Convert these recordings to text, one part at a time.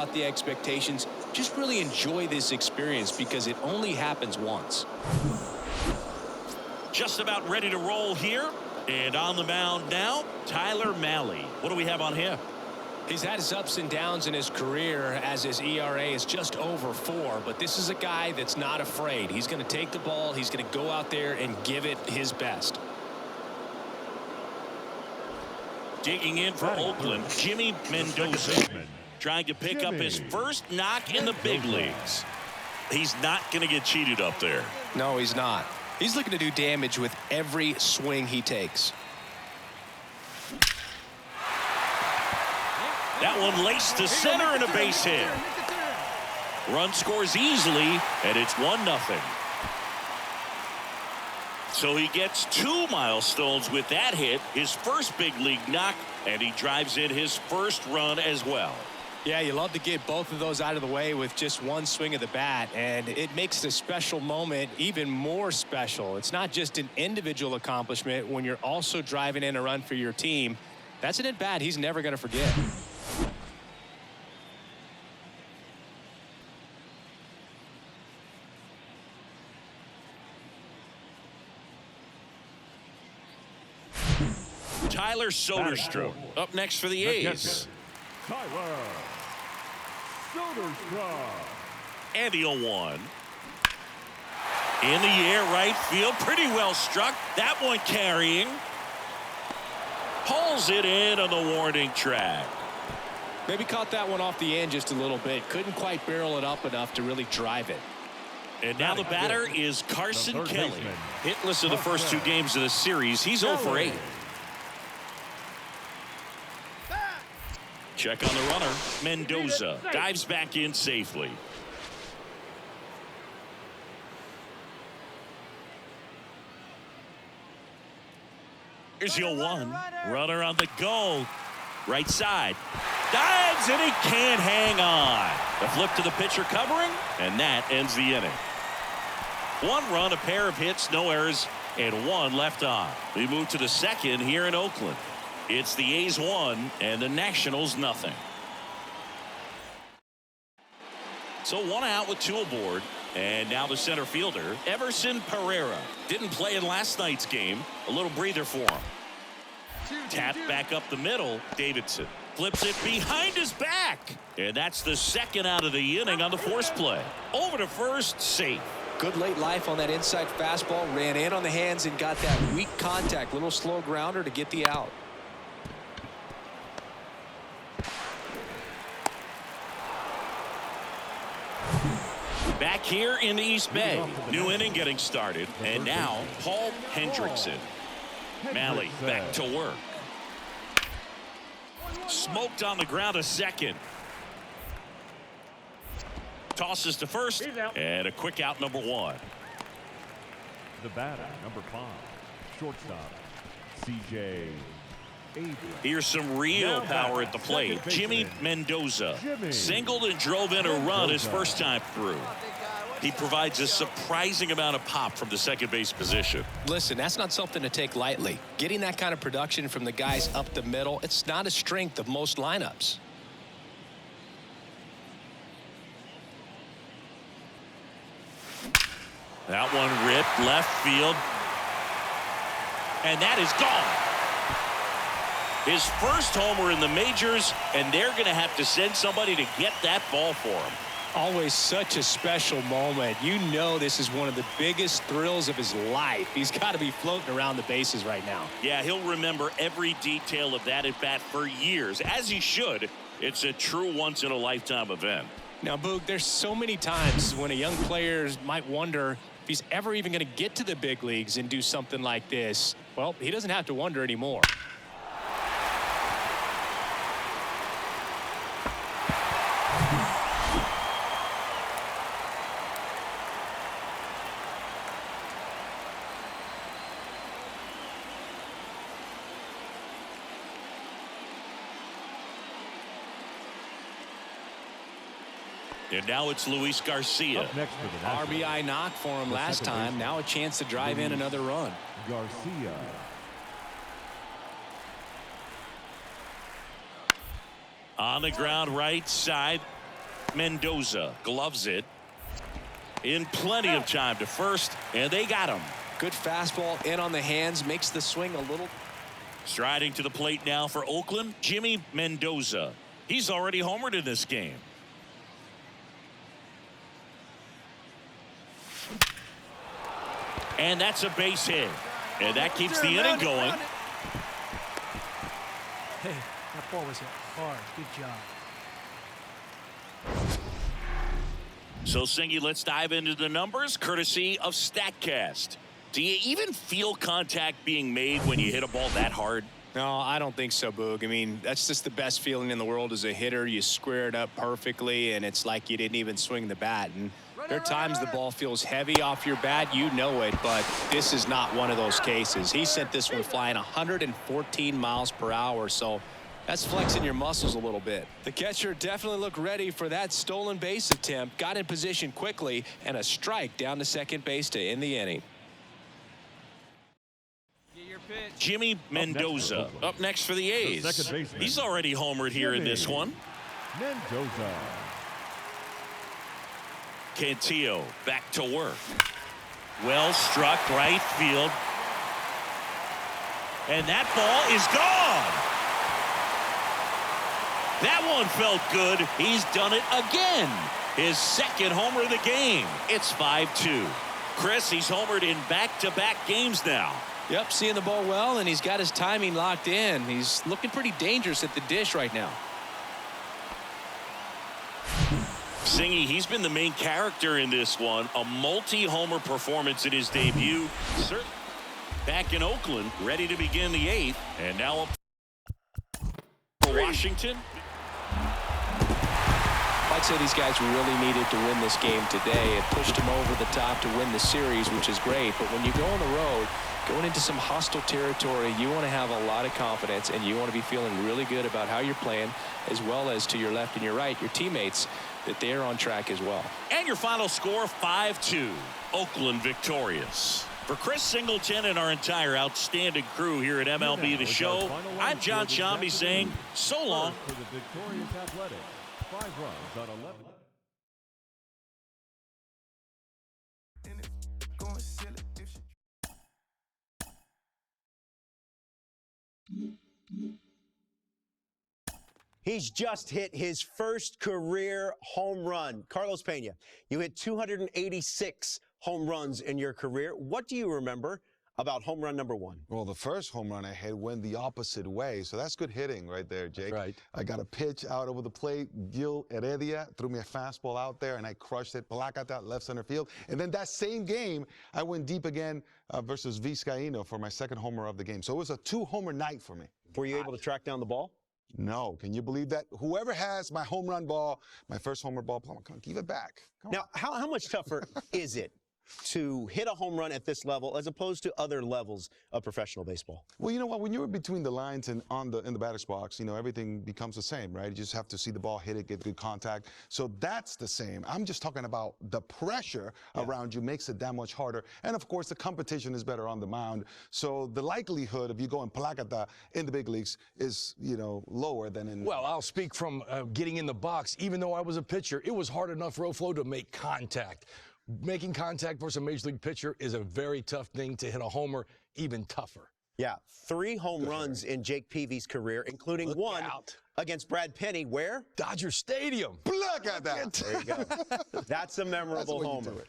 about the expectations. Just really enjoy this experience because it only happens once. Just about ready to roll here. And on the mound now, Tyler Mahle. What do we have on him? He's had his ups and downs in his career as his ERA is just over 4. But this is a guy that's not afraid. He's going to take the ball. He's going to go out there and give it his best. Digging in for Oakland, Jimmy Mendoza. Trying to pick up his first knock in the big leagues. He's not going to get cheated up there. No, he's not. He's looking to do damage with every swing he takes. That one laced to center and a base hit. Run scores easily, and it's 1-0. So he gets 2 milestones with that hit, his first big league knock, and he drives in his first run as well. Yeah, you love to get both of those out of the way with just one swing of the bat, and it makes the special moment even more special. It's not just an individual accomplishment when you're also driving in a run for your team. That's an at-bat he's never going to forget. Tyler Soderstrom up next for the A's. Tyler Soderstrom. And the 0-1. In the air, right field. Pretty well struck. That one carrying. Pulls it in on the warning track. Maybe caught that one off the end just a little bit. Couldn't quite barrel it up enough to really drive it. And now the batter is Carson Kelly. Hitless in the first 2 games of the series. He's 0 for 8. Check on the runner. Mendoza dives back in safely. Here's the 0-1. Runner on the go. Right side. Dives and he can't hang on. The flip to the pitcher covering, and that ends the inning. 1 run, a pair of hits, no errors, and 1 left on. We move to the second here in Oakland. It's the A's 1 and the Nationals nothing. So 1 out with 2 aboard. And now the center fielder, Everson Pereira. Didn't play in last night's game. A little breather for him. Tap back up the middle. Davidson flips it behind his back. And that's the second out of the inning on the force play. Over to first, safe. Good late life on that inside fastball. Ran in on the hands and got that weak contact. Little slow grounder to get the out. Back here in the East Bay. New inning getting started. And now Paul Hendrickson. Mahle back to work. Smoked on the ground a second. Tosses to first. And a quick out, number 1. The batter, number 5. Shortstop, C.J. Here's some real power at the plate. Jimmy Mendoza singled and drove in a run his first time through. He provides a surprising amount of pop from the second base position. Listen, that's not something to take lightly. Getting that kind of production from the guys up the middle, it's not a strength of most lineups. That one ripped left field. And that is gone. His first homer in the majors, and they're going to have to send somebody to get that ball for him. Always such a special moment. You know this is one of the biggest thrills of his life. He's got to be floating around the bases right now. Yeah, he'll remember every detail of that at bat for years, as he should. It's a true once-in-a-lifetime event. Now, Boog, there's so many times when a young player might wonder if he's ever even going to get to the big leagues and do something like this. Well, he doesn't have to wonder anymore. And now it's Luis Garcia. Up next for the Nationals. RBI knock for him last time. Now a chance to drive in another run. Garcia. On the ground right side. Mendoza gloves it. In plenty of time to first, and they got him. Good fastball in on the hands, makes the swing a little. Striding to the plate now for Oakland, Jimmy Mendoza. He's already homered in this game. And that's a base hit. And that keeps the inning going. Hey, that ball was hit hard. Good job. So, Singy, let's dive into the numbers, courtesy of StatCast. Do you even feel contact being made when you hit a ball that hard? No, I don't think so, Boog. I mean, that's just the best feeling in the world as a hitter. You square it up perfectly, and it's like you didn't even swing the bat. And there are times the ball feels heavy off your bat. You know it, but this is not one of those cases. He sent this one flying 114 miles per hour, so that's flexing your muscles a little bit. The catcher definitely looked ready for that stolen base attempt, got in position quickly, and a strike down to second base to end the inning. Jimmy Mendoza up next for the A's. He's already homered here in this one. Mendoza. Cantillo back to work. Well struck right field. And that ball is gone. That one felt good. He's done it again. His second homer of the game. It's 5-2. Chris, he's homered in back-to-back games now. Yep, seeing the ball well, and he's got his timing locked in. He's looking pretty dangerous at the dish right now. Singy, he's been the main character in this one. A multi-homer performance in his debut. Back in Oakland, ready to begin the 8th. And now for Washington. I'd say these guys really needed to win this game today. It pushed them over the top to win the series, which is great. But when you go on the road, going into some hostile territory, you want to have a lot of confidence, and you want to be feeling really good about how you're playing, as well as to your left and your right, your teammates, that they're on track as well. And your final score, 5-2. Oakland victorious. For Chris Singleton and our entire outstanding crew here at MLB The Show, I'm John Shambi saying so long. For the victorious Athletics, 5 runs on 11. He's just hit his first career home run. Carlos Pena, you hit 286 home runs in your career. What do you remember about home run number 1? Well, the first home run I hit went the opposite way, so that's good hitting right there, Jake. That's right. I got a pitch out over the plate. Gil Heredia threw me a fastball out there, and I crushed it. Palacata, left center field. And then that same game, I went deep again versus Vizcaíno for my second homer of the game. So it was a 2-homer night for me. Were you able to track down the ball? No. Can you believe that? Whoever has my home run ball, my first homer ball, come on, give it back. Come now, how much tougher is it to hit a home run at this level as opposed to other levels of professional baseball? Well, you know what? When you're between the lines and in the batter's box, you know, everything becomes the same, right? You just have to see the ball, hit it, get good contact. So that's the same. I'm just talking about the pressure around you makes it that much harder. And, of course, the competition is better on the mound. So the likelihood of you going Palacata in the big leagues is, you know, lower than in... Well, I'll speak from getting in the box. Even though I was a pitcher, it was hard enough, Roflo, to make contact. Making contact versus a major league pitcher is a very tough thing. To hit a homer, even tougher. Yeah, 3 home runs in Jake Peavy's career, including one against Brad Penny. Where? Dodger Stadium. Look at that. There you go. That's a memorable homer.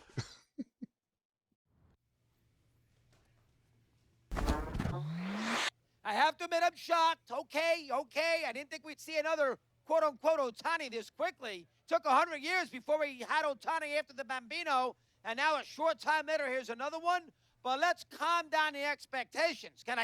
I have to admit I'm shocked. Okay. I didn't think we'd see another quote-unquote Ohtani this quickly. Took 100 years before we had Ohtani after the Bambino, and now a short time later, here's another one. But let's calm down the expectations. Can I